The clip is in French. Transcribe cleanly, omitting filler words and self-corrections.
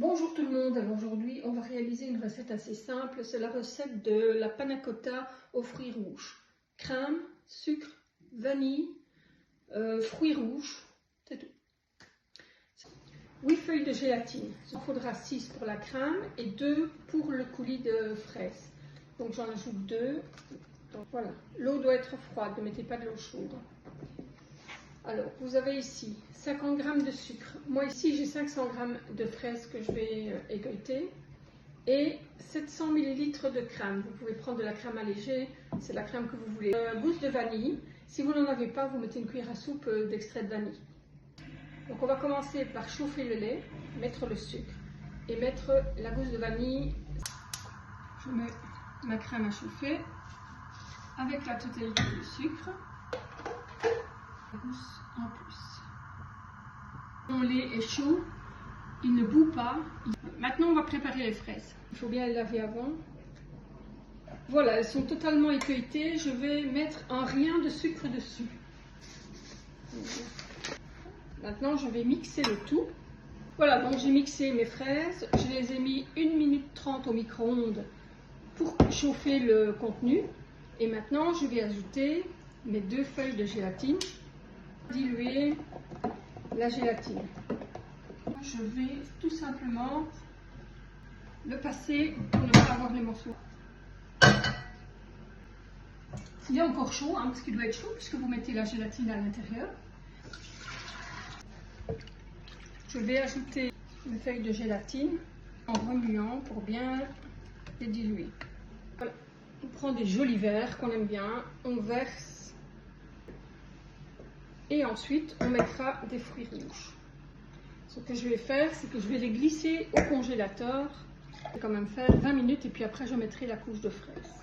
Bonjour tout le monde, alors aujourd'hui on va réaliser une recette assez simple, c'est la recette de la panna cotta aux fruits rouges. Crème, sucre, vanille, fruits rouges, c'est tout. 8 feuilles de gélatine, il en faudra 6 pour la crème et 2 pour le coulis de fraises. Donc j'en ajoute 2, donc voilà. L'eau doit être froide, ne mettez pas de l'eau chaude. Alors, vous avez ici 50 g de sucre. Moi ici, j'ai 500 g de fraises que je vais égoutter et 700 ml de crème. Vous pouvez prendre de la crème allégée, c'est la crème que vous voulez. Gousse de vanille. Si vous n'en avez pas, vous mettez une cuillère à soupe d'extrait de vanille. Donc, on va commencer par chauffer le lait, mettre le sucre et mettre la gousse de vanille. Je mets ma crème à chauffer avec la totalité du sucre. En plus. Mon lait est chaud, il ne bout pas. Maintenant on va préparer les fraises. Il faut bien les laver avant. Voilà, elles sont totalement écueillées. Je vais mettre un rien de sucre dessus. Maintenant je vais mixer le tout. Voilà, donc j'ai mixé mes fraises. Je les ai mis 1 minute 30 au micro-ondes pour chauffer le contenu. Et maintenant je vais ajouter mes 2 feuilles de gélatine. Diluer la gélatine. Je vais tout simplement le passer pour ne pas avoir les morceaux. Il est encore chaud, parce qu'il doit être chaud puisque vous mettez la gélatine à l'intérieur. Je vais ajouter une feuille de gélatine en remuant pour bien les diluer. Voilà. On prend des jolis verres qu'on aime bien, on verse. Et ensuite, on mettra des fruits rouges. Ce que je vais faire, c'est que je vais les glisser au congélateur. Je vais quand même faire 20 minutes et puis après, je mettrai la couche de fraises.